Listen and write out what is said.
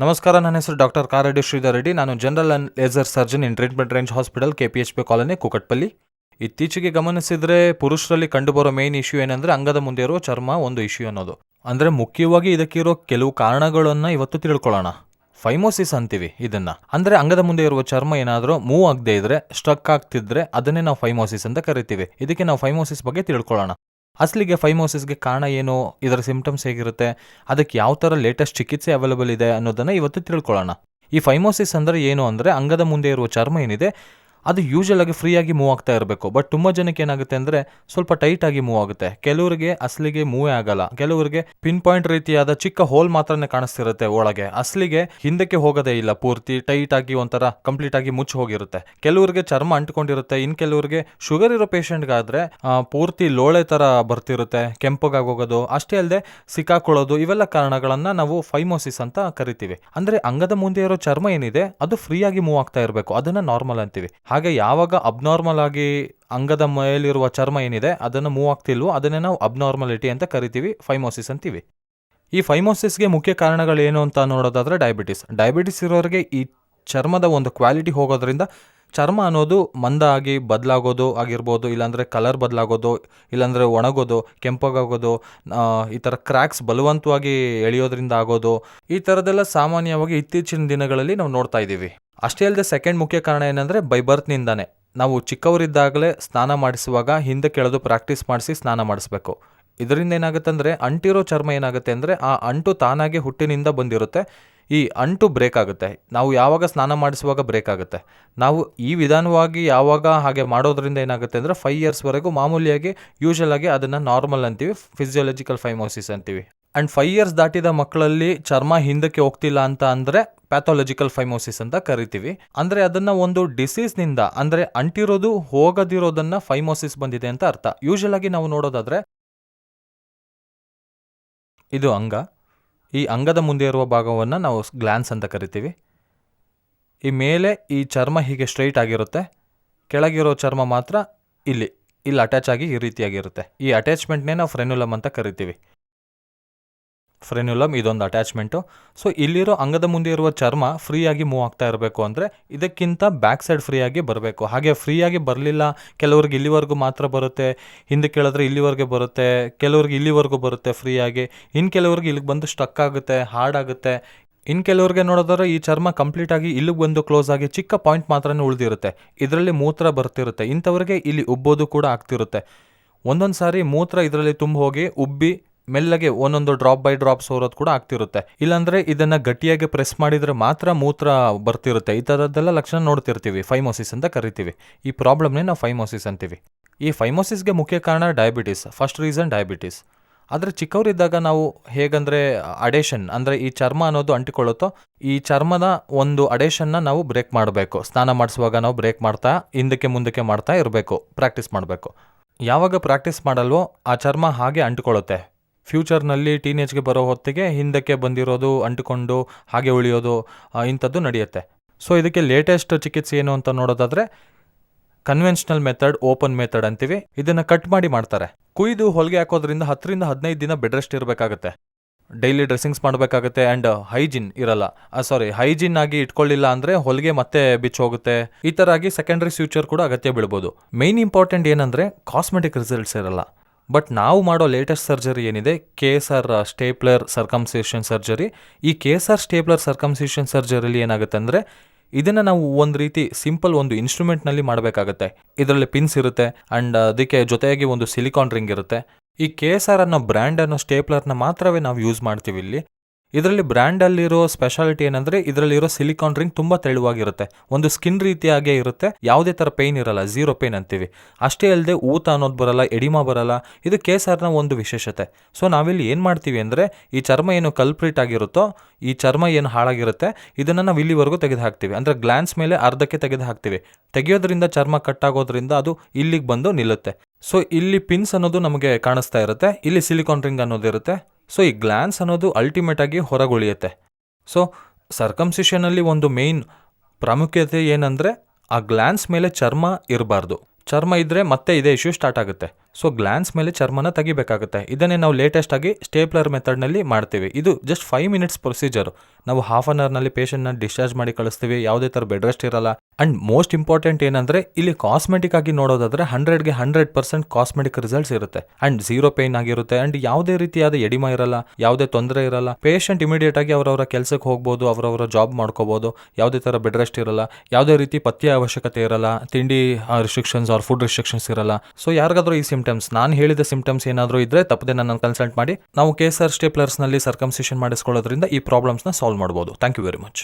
ನಮಸ್ಕಾರ, ನನ್ನ ಹೆಸರು ಡಾಕ್ಟರ್ ಕಾರೆಡ್ಡಿ ಶ್ರೀಧರ್ ರೆಡ್ಡಿ. ನಾನು general and laser surgeon in treatment range hospital, KPHP colony, Kukatpally. ಇತ್ತೀಚೆಗೆ ಗಮನಿಸಿದರೆ ಪುರುಷರಲ್ಲಿ ಕಂಡುಬರೋ ಮೇನ್ ಇಶ್ಯೂ ಏನಂದರೆ ಅಂಗದ ಮುಂದೆ ಇರೋ ಚರ್ಮ ಒಂದು ಇಶ್ಯೂ ಅನ್ನೋದು. ಅಂದರೆ ಮುಖ್ಯವಾಗಿ ಇದಕ್ಕಿರೋ ಕೆಲವು ಕಾರಣಗಳನ್ನು ಇವತ್ತು ತಿಳ್ಕೊಳ್ಳೋಣ. ಫೈಮೋಸಿಸ್ ಅಂತೀವಿ ಇದನ್ನು. ಅಂದರೆ ಅಂಗದ ಮುಂದೆ ಇರುವ ಚರ್ಮ ಏನಾದರೂ ಮೂವ್ ಆಗದೆ ಇದ್ರೆ, ಸ್ಟ್ರಕ್ ಆಗ್ತಿದ್ರೆ ಅದನ್ನೇ ನಾವು ಫೈಮೋಸಿಸ್ ಅಂತ ಕರಿತೀವಿ. ಇದಕ್ಕೆ ನಾವು ಫೈಮೋಸಿಸ್ ಬಗ್ಗೆ ತಿಳ್ಕೊಳ್ಳೋಣ. ಅಸಲಿಗೆ ಫೈಮೋಸಿಸ್ಗೆ ಕಾರಣ ಏನು, ಇದರ ಸಿಂಪ್ಟಮ್ಸ್ ಹೇಗಿರುತ್ತೆ, ಅದಕ್ಕೆ ಯಾವ ಥರ ಲೇಟೆಸ್ಟ್ ಚಿಕಿತ್ಸೆ ಅವೈಲೇಬಲ್ ಇದೆ ಅನ್ನೋದನ್ನು ಇವತ್ತು ತಿಳ್ಕೊಳ್ಳೋಣ. ಈ ಫೈಮೋಸಿಸ್ ಅಂದರೆ ಏನು ಅಂದರೆ ಅಂಗದ ಮುಂದೆ ಇರುವ ಚರ್ಮ ಏನಿದೆ ಅದು ಯೂಶಲ್ ಆಗಿ ಫ್ರೀಯಾಗಿ ಮೂವ್ ಆಗ್ತಾ ಇರಬೇಕು. ಬಟ್ ತುಂಬ ಜನಕ್ಕೆ ಏನಾಗುತ್ತೆ ಅಂದರೆ ಸ್ವಲ್ಪ ಟೈಟ್ ಆಗಿ ಮೂವ್ ಆಗುತ್ತೆ. ಕೆಲವರಿಗೆ ಅಸಲಿಗೆ ಮೂವೇ ಆಗಲ್ಲ. ಕೆಲವರಿಗೆ ಪಿನ್ ಪಾಯಿಂಟ್ ರೀತಿಯಾದ ಚಿಕ್ಕ ಹೋಲ್ ಮಾತ್ರನೇ ಕಾಣಿಸ್ತಿರುತ್ತೆ ಒಳಗೆ. ಅಸಲಿಗೆ ಹಿಂದಕ್ಕೆ ಹೋಗೋದೇ ಇಲ್ಲ, ಪೂರ್ತಿ ಟೈಟ್ ಆಗಿ ಒಂಥರ ಕಂಪ್ಲೀಟ್ ಆಗಿ ಮುಚ್ಚಿ ಹೋಗಿರುತ್ತೆ. ಕೆಲವರಿಗೆ ಚರ್ಮ ಅಂಟ್ಕೊಂಡಿರುತ್ತೆ. ಇನ್ನು ಕೆಲವರಿಗೆ ಶುಗರ್ ಇರೋ ಪೇಷಂಟ್ಗಾದ್ರೆ ಪೂರ್ತಿ ಲೋಳೆ ಥರ ಬರ್ತಿರುತ್ತೆ, ಕೆಂಪಗಾಗೋಗೋದು, ಅಷ್ಟೇ ಅಲ್ಲದೆ ಸಿಕ್ಕಾಕೊಳ್ಳೋದು. ಇವೆಲ್ಲ ಕಾರಣಗಳನ್ನು ನಾವು ಫೈಮೋಸಿಸ್ ಅಂತ ಕರಿತೀವಿ. ಅಂದರೆ ಅಂಗದ ಮುಂದೆ ಇರೋ ಚರ್ಮ ಏನಿದೆ ಅದು ಫ್ರೀಯಾಗಿ ಮೂವ್ ಆಗ್ತಾ ಇರಬೇಕು, ಅದನ್ನು ನಾರ್ಮಲ್ ಅಂತೀವಿ. ಹಾಗೆ ಯಾವಾಗ ಅಬ್ನಾರ್ಮಲ್ ಆಗಿ ಅಂಗದ ಮೇಲಿರುವ ಚರ್ಮ ಏನಿದೆ ಅದನ್ನು ಮೂವ್ ಆಗ್ತಿಲ್ವೋ ಅದನ್ನೇ ನಾವು ಅಬ್ನಾರ್ಮಲಿಟಿ ಅಂತ ಕರಿತೀವಿ, ಫೈಮೋಸಿಸ್ ಅಂತೀವಿ. ಈ ಫೈಮೋಸಿಸ್ಗೆ ಮುಖ್ಯ ಕಾರಣಗಳೇನು ಅಂತ ನೋಡೋದಾದರೆ ಡಯಾಬಿಟಿಸ್ ಇರೋರಿಗೆ ಈ ಚರ್ಮದ ಒಂದು ಕ್ವಾಲಿಟಿ ಹೋಗೋದ್ರಿಂದ ಚರ್ಮ ಅನ್ನೋದು ಮಂದ ಆಗಿ ಬದಲಾಗೋದು ಆಗಿರ್ಬೋದು, ಇಲ್ಲಾಂದರೆ ಕಲರ್ ಬದಲಾಗೋದು, ಇಲ್ಲಾಂದರೆ ಒಣಗೋದು, ಕೆಂಪಗಾಗೋದು, ಈ ಥರ ಕ್ರ್ಯಾಕ್ಸ್ ಬಲವಂತವಾಗಿ ಎಳೆಯೋದ್ರಿಂದ ಆಗೋದು, ಈ ಥರದ್ದೆಲ್ಲ ಸಾಮಾನ್ಯವಾಗಿ ಇತ್ತೀಚಿನ ದಿನಗಳಲ್ಲಿ ನಾವು ನೋಡ್ತಾ ಇದ್ದೀವಿ. ಅಷ್ಟೇ ಅಲ್ಲದೆ ಸೆಕೆಂಡ್ ಮುಖ್ಯ ಕಾರಣ ಏನಂದರೆ ಬೈ ಬರ್ತ್ನಿಂದಾನೆ. ನಾವು ಚಿಕ್ಕವರಿದ್ದಾಗಲೇ ಸ್ನಾನ ಮಾಡಿಸುವಾಗ ಹಿಂದೆ ಕೆಳದು ಪ್ರಾಕ್ಟೀಸ್ ಮಾಡಿಸಿ ಸ್ನಾನ ಮಾಡಿಸ್ಬೇಕು. ಇದರಿಂದ ಏನಾಗುತ್ತೆ ಅಂದರೆ ಅಂಟಿರೋ ಚರ್ಮ ಏನಾಗುತ್ತೆ ಅಂದರೆ ಆ ಅಂಟು ತಾನಾಗೆ ಹುಟ್ಟಿನಿಂದ ಬಂದಿರುತ್ತೆ. ಈ ಅಂಟು ಬ್ರೇಕ್ ಆಗುತ್ತೆ. ನಾವು ಯಾವಾಗ ಸ್ನಾನ ಮಾಡಿಸುವಾಗ ಬ್ರೇಕ್ ಆಗುತ್ತೆ. ನಾವು ಈ ವಿಧಾನವಾಗಿ ಯಾವಾಗ ಹಾಗೆ ಮಾಡೋದ್ರಿಂದ ಏನಾಗುತ್ತೆ ಅಂದರೆ 5 ಇಯರ್ಸ್ವರೆಗೂ ಮಾಮೂಲಿಯಾಗಿ ಯೂಶಲ್ ಆಗಿ ಅದನ್ನು ನಾರ್ಮಲ್ ಅಂತೀವಿ, ಫಿಸಿಯೋಲಜಿಕಲ್ ಫೈಮೋಸಿಸ್ ಅಂತೀವಿ. ಆ್ಯಂಡ್ 5 ಇಯರ್ಸ್ ದಾಟಿದ ಮಕ್ಕಳಲ್ಲಿ ಚರ್ಮ ಹಿಂದಕ್ಕೆ ಹೋಗ್ತಿಲ್ಲ ಅಂತ ಅಂದರೆ ಪ್ಯಾಥಾಲಜಿಕಲ್ ಫೈಮೋಸಿಸ್ ಅಂತ ಕರಿತೀವಿ. ಅಂದರೆ ಅದನ್ನು ಒಂದು ಡಿಸೀಸ್ನಿಂದ, ಅಂದರೆ ಅಂಟಿರೋದು ಹೋಗದಿರೋದನ್ನು ಫೈಮೋಸಿಸ್ ಬಂದಿದೆ ಅಂತ ಅರ್ಥ. ಯೂಶಲ್ ಆಗಿ ನಾವು ನೋಡೋದಾದರೆ ಇದು ಅಂಗ. ಈ ಅಂಗದ ಮುಂದೆ ಇರುವ ಭಾಗವನ್ನು ನಾವು ಗ್ಲ್ಯಾನ್ಸ್ ಅಂತ ಕರಿತೀವಿ. ಈ ಮೇಲೆ ಈ ಚರ್ಮ ಹೀಗೆ ಸ್ಟ್ರೈಟ್ ಆಗಿರುತ್ತೆ, ಕೆಳಗಿರೋ ಚರ್ಮ ಮಾತ್ರ ಇಲ್ಲಿ ಅಟ್ಯಾಚ್ ಆಗಿ ಈ ರೀತಿಯಾಗಿರುತ್ತೆ. ಈ ಅಟ್ಯಾಚ್ಮೆಂಟ್ನೇ ನಾವು ಫ್ರೆನ್ಯುಲಮ್ ಅಂತ ಕರಿತೀವಿ. ಫ್ರೆನ್ಯುಲಮ್ ಇದೊಂದು ಅಟ್ಯಾಚ್ಮೆಂಟು. ಸೊ ಇಲ್ಲಿರೋ ಅಂಗದ ಮುಂದೆ ಇರುವ ಚರ್ಮ ಫ್ರೀಯಾಗಿ ಮೂವ್ ಆಗ್ತಾ ಇರಬೇಕು ಅಂದರೆ ಇದಕ್ಕಿಂತ ಬ್ಯಾಕ್ ಸೈಡ್ ಫ್ರೀಯಾಗಿ ಬರಬೇಕು. ಹಾಗೆ ಫ್ರೀಯಾಗಿ ಬರಲಿಲ್ಲ, ಕೆಲವ್ರಿಗೆ ಇಲ್ಲಿವರೆಗೂ ಮಾತ್ರ ಬರುತ್ತೆ, ಹಿಂದೆ ಕೇಳಿದ್ರೆ ಇಲ್ಲಿವರೆಗೆ ಬರುತ್ತೆ, ಕೆಲವ್ರಿಗೆ ಇಲ್ಲಿವರೆಗೂ ಬರುತ್ತೆ ಫ್ರೀಯಾಗಿ, ಇನ್ನು ಕೆಲವ್ರಿಗೆ ಇಲ್ಲಿಗೆ ಬಂದು ಸ್ಟಕ್ ಆಗುತ್ತೆ, ಹಾರ್ಡ್ ಆಗುತ್ತೆ. ಇನ್ನು ಕೆಲವ್ರಿಗೆ ನೋಡೋದಾದ್ರೆ ಈ ಚರ್ಮ ಕಂಪ್ಲೀಟಾಗಿ ಇಲ್ಲಿಗೆ ಬಂದು ಕ್ಲೋಸ್ ಆಗಿ ಚಿಕ್ಕ ಪಾಯಿಂಟ್ ಮಾತ್ರನೇ ಉಳಿದಿರುತ್ತೆ, ಇದರಲ್ಲಿ ಮೂತ್ರ ಬರ್ತಿರುತ್ತೆ. ಇಂಥವ್ರಿಗೆ ಇಲ್ಲಿ ಉಬ್ಬೋದು ಕೂಡ ಆಗ್ತಿರುತ್ತೆ. ಒಂದೊಂದು ಸಾರಿ ಮೂತ್ರ ಇದರಲ್ಲಿ ತುಂಬ ಹೋಗಿ ಉಬ್ಬಿ ಮೆಲ್ಲಗೆ ಒಂದೊಂದು ಡ್ರಾಪ್ ಬೈ ಡ್ರಾಪ್ ಸೋರೋದು ಕೂಡ ಆಗ್ತಿರುತ್ತೆ. ಇಲ್ಲಾಂದರೆ ಇದನ್ನು ಗಟ್ಟಿಯಾಗಿ ಪ್ರೆಸ್ ಮಾಡಿದರೆ ಮಾತ್ರ ಮೂತ್ರ ಬರ್ತಿರುತ್ತೆ. ಈ ಥರದ್ದೆಲ್ಲ ಲಕ್ಷಣ ನೋಡ್ತಿರ್ತೀವಿ, ಫೈಮೋಸಿಸ್ ಅಂತ ಕರಿತೀವಿ. ಈ ಪ್ರಾಬ್ಲಮ್ನೇ ನಾವು ಫೈಮೋಸಿಸ್ ಅಂತೀವಿ. ಈ ಫೈಮೋಸಿಸ್ಗೆ ಮುಖ್ಯ ಕಾರಣ ಡಯಾಬಿಟಿಸ್, ಫಸ್ಟ್ ರೀಸನ್ ಡಯಾಬಿಟಿಸ್. ಆದರೆ ಚಿಕ್ಕವರಿದ್ದಾಗ ನಾವು ಹೇಗಂದರೆ ಅಡೇಷನ್, ಅಂದರೆ ಈ ಚರ್ಮ ಅನ್ನೋದು ಅಂಟಿಕೊಳ್ಳುತ್ತೋ ಈ ಚರ್ಮದ ಒಂದು ಅಡೇಷನ್ನ ನಾವು ಬ್ರೇಕ್ ಮಾಡಬೇಕು. ಸ್ನಾನ ಮಾಡಿಸುವಾಗ ನಾವು ಬ್ರೇಕ್ ಮಾಡ್ತಾ ಹಿಂದಕ್ಕೆ ಮುಂದಕ್ಕೆ ಮಾಡ್ತಾ ಇರಬೇಕು, ಪ್ರಾಕ್ಟೀಸ್ ಮಾಡಬೇಕು. ಯಾವಾಗ ಪ್ರಾಕ್ಟೀಸ್ ಮಾಡಲ್ವೋ ಆ ಚರ್ಮ ಹಾಗೆ ಅಂಟಿಕೊಳ್ಳುತ್ತೆ. ಫ್ಯೂಚರ್ನಲ್ಲಿ ಟೀನೇಜ್ಗೆ ಬರೋ ಹೊತ್ತಿಗೆ ಹಿಂದಕ್ಕೆ ಬಂದಿರೋದು ಅಂಟಿಕೊಂಡು ಹಾಗೆ ಉಳಿಯೋದು, ಇಂಥದ್ದು ನಡೆಯುತ್ತೆ. ಸೊ ಇದಕ್ಕೆ ಲೇಟೆಸ್ಟ್ ಚಿಕಿತ್ಸೆ ಏನು ಅಂತ ನೋಡೋದಾದರೆ ಕನ್ವೆನ್ಷನಲ್ ಮೆಥಡ್, ಓಪನ್ ಮೆಥಡ್ ಅಂತೀವಿ. ಇದನ್ನು ಕಟ್ ಮಾಡಿ ಮಾಡ್ತಾರೆ. ಕುಯ್ದು ಹೊಲಿಗೆ ಹಾಕೋದ್ರಿಂದ 10 ರಿಂದ 15 ದಿನ ಬೆಡ್ ರೆಸ್ಟ್ ಇರಬೇಕಾಗುತ್ತೆ. ಡೈಲಿ ಡ್ರೆಸ್ಸಿಂಗ್ಸ್ ಮಾಡಬೇಕಾಗುತ್ತೆ. ಆ್ಯಂಡ್ ಹೈಜಿನ್ ಇರಲ್ಲ, ಹೈಜಿನ್ ಆಗಿ ಇಟ್ಕೊಳ್ಳಿಲ್ಲ ಅಂದರೆ ಹೊಲಿಗೆ ಮತ್ತೆ ಬಿಚ್ಚೋಗುತ್ತೆ. ಈ ಥರ ಆಗಿ ಸೆಕೆಂಡ್ರಿ ಫ್ಯೂಚರ್ ಕೂಡ ಅಗತ್ಯ ಬೀಳ್ಬೋದು. ಮೇನ್ ಇಂಪಾರ್ಟೆಂಟ್ ಏನಂದರೆ ಕಾಸ್ಮೆಟಿಕ್ ರಿಸಲ್ಟ್ಸ್ ಇರಲ್ಲ. ಬಟ್ ನಾವು ಮಾಡೋ ಲೇಟೆಸ್ಟ್ ಸರ್ಜರಿ ಏನಿದೆ, KSR ಸ್ಟೇಪ್ಲರ್ ಸರ್ಕಮ್ಸಿಷನ್ ಸರ್ಜರಿ. ಈ KSR ಸ್ಟೇಪ್ಲರ್ ಸರ್ಕಮ್ಸಿಷನ್ ಸರ್ಜರಿಲಿ ಏನಾಗುತ್ತೆ ಅಂದರೆ ಇದನ್ನು ನಾವು ಒಂದು ರೀತಿ ಸಿಂಪಲ್ ಒಂದು ಇನ್ಸ್ಟ್ರೂಮೆಂಟ್ನಲ್ಲಿ ಮಾಡಬೇಕಾಗತ್ತೆ. ಇದರಲ್ಲಿ ಪಿನ್ಸ್ ಇರುತ್ತೆ ಆ್ಯಂಡ್ ಅದಕ್ಕೆ ಜೊತೆಯಾಗಿ ಒಂದು ಸಿಲಿಕಾನ್ ರಿಂಗ್ ಇರುತ್ತೆ. ಈ KSR ಅನ್ನೋ ಬ್ರ್ಯಾಂಡ್ ಅನ್ನೋ ಸ್ಟೇಪ್ಲರ್ನ ಮಾತ್ರವೇ ನಾವು ಯೂಸ್ ಮಾಡ್ತೀವಿ ಇಲ್ಲಿ. ಇದರಲ್ಲಿ ಬ್ರ್ಯಾಂಡಲ್ಲಿರೋ ಸ್ಪೆಷಾಲಿಟಿ ಏನಂದರೆ ಇದರಲ್ಲಿರೋ ಸಿಲಿಕಾನ್ ರಿಂಗ್ ತುಂಬ ತೆಳುವಾಗಿರುತ್ತೆ, ಒಂದು ಸ್ಕಿನ್ ರೀತಿಯಾಗೇ ಇರುತ್ತೆ, ಯಾವುದೇ ಥರ ಪೇಯ್ನ್ ಇರಲ್ಲ, 0 ಪೇಯ್ನ್ ಅಂತೀವಿ. ಅಷ್ಟೇ ಅಲ್ಲದೆ ಊತ ಅನ್ನೋದು ಬರಲ್ಲ, ಎಡಿಮಾ ಬರಲ್ಲ. ಇದು KSRನ ಒಂದು ವಿಶೇಷತೆ. ಸೊ ನಾವಿಲ್ಲಿ ಏನು ಮಾಡ್ತೀವಿ ಅಂದರೆ ಈ ಚರ್ಮ ಏನು ಕಲ್ಪ್ರಿಟ್ ಆಗಿರುತ್ತೋ, ಈ ಚರ್ಮ ಏನು ಹಾಳಾಗಿರುತ್ತೆ ಇದನ್ನು ನಾವು ಇಲ್ಲಿವರೆಗೂ ತೆಗೆದು ಹಾಕ್ತೀವಿ. ಅಂದರೆ ಗ್ಲ್ಯಾನ್ಸ್ ಮೇಲೆ ಅರ್ಧಕ್ಕೆ ತೆಗೆದು ಹಾಕ್ತೀವಿ. ತೆಗೆಯೋದ್ರಿಂದ ಚರ್ಮ ಕಟ್ಟಾಗೋದ್ರಿಂದ ಅದು ಇಲ್ಲಿಗೆ ಬಂದು ನಿಲ್ಲುತ್ತೆ. ಸೊ ಇಲ್ಲಿ ಪಿನ್ಸ್ ಅನ್ನೋದು ನಮಗೆ ಕಾಣಿಸ್ತಾ ಇರುತ್ತೆ, ಇಲ್ಲಿ ಸಿಲಿಕಾನ್ ರಿಂಗ್ ಅನ್ನೋದಿರುತ್ತೆ. ಸೊ ಈ ಗ್ಲ್ಯಾನ್ಸ್ ಅನ್ನೋದು ಅಲ್ಟಿಮೇಟ್ ಆಗಿ ಹೊರಗುಳಿಯುತ್ತೆ. ಸೊ ಸರ್ಕಮ್ಸಿಷನಲ್ಲಿ ಒಂದು ಮೇಯ್ನ್ ಪ್ರಾಮುಖ್ಯತೆ ಏನಂದರೆ ಆ ಗ್ಲ್ಯಾನ್ಸ್ ಮೇಲೆ ಚರ್ಮ ಇರಬಾರ್ದು. ಚರ್ಮ ಇದ್ದರೆ ಮತ್ತೆ ಇದೇ ಇಶ್ಯೂ ಸ್ಟಾರ್ಟ್ ಆಗುತ್ತೆ. ಸೊ ಗ್ಲ್ಯಾನ್ಸ್ ಮೇಲೆ ಚರ್ಮನ ತೆಗಿಬೇಕಾಗುತ್ತೆ. ಇದನ್ನೇ ನಾವು ಲೇಟೆಸ್ಟ್ ಆಗಿ ಸ್ಟೇಪ್ಲರ್ ಮೆಥಡ್ನಲ್ಲಿ ಮಾಡ್ತೀವಿ. ಇದು ಜಸ್ಟ್ 5 ಮಿನಿಟ್ಸ್ ಪ್ರೊಸೀಜರ್. ನಾವು ಹಾಫ್ ಅನ್ ಅವರ್ನಲ್ಲಿ ಪೇಷಂಟ್ನ ಡಿಸ್ಚಾರ್ಜ್ ಮಾಡಿ ಕಳಿಸ್ತೀವಿ. ಯಾವುದೇ ಥರ ಬೆಡ್ ರೆಸ್ಟ್ ಇರಲ್ಲ. ಅಂಡ್ ಮೋಸ್ಟ್ ಇಂಪಾರ್ಟೆಂಟ್ ಏನಂದ್ರೆ ಇಲ್ಲಿ ಕಾಸ್ಮೆಟಿಕ್ ಆಗಿ ನೋಡೋದಾದ್ರೆ 100ಗೆ 100% ಕಾಸ್ಮೆಟಿಕ್ ರಿಸಲ್ಟ್ಸ್ ಇರುತ್ತೆ. ಅಂಡ್ 0 ಪೇನ್ ಆಗಿರುತ್ತೆ. ಅಂಡ್ ಯಾವುದೇ ರೀತಿಯಾದ ಎಡಿಮಾ ಇರಲ್ಲ, ಯಾವುದೇ ತೊಂದರೆ ಇರಲ್ಲ. ಪೇಷಂಟ್ ಇಮಿಡಿಯೇಟ್ ಆಗಿ ಅವರವರ ಕೆಲಸಕ್ಕೆ ಹೋಗ್ಬೋದು, ಅವರವರ ಜಾಬ್ ಮಾಡ್ಕೋಬಹುದು. ಯಾವುದೇ ತರ ಬೆಡ್ ರೆಸ್ಟ್ ಇರಲ್ಲ, ಯಾವುದೇ ರೀತಿ ಪಥ್ಯ ಅವಶ್ಯಕತೆ ಇರಲ್ಲ, ತಿಂಡಿ ರಿಸ್ಟ್ರಿಕ್ಷನ್ಸ್ ಆರ್ ಫುಡ್ ರಿಸ್ಟ್ರಿಕ್ಷನ್ಸ್ ಇರಲ್ಲ. ಸೊ ಯಾರಿಗಾದ್ರೂ ಈ ಸಿಂಪ್ಟಮ್ಸ್, ನಾನು ಹೇಳಿದ ಸಿಂಪ್ಟಮ್ಸ್ ಏನಾದರೂ ಇದ್ರೆ ತಪ್ಪದೆ ನನ್ನ ಕನ್ಸಲ್ಟ್ ಮಾಡಿ. ನಾವು KSR ಸ್ಟೇಪ್ಲರ್ಸ್ ನಲ್ಲಿ ಸರ್ಕಮ್ಸಿಷನ್ ಮಾಡಿಸ್ಕೊಳ್ಳೋದ್ರಿಂದ ಈ ಪ್ರಾಬ್ಲಮ್ಸ್ ನ ಸಾಲ್ವ್ ಮಾಡಬಹುದು. Thank you very much.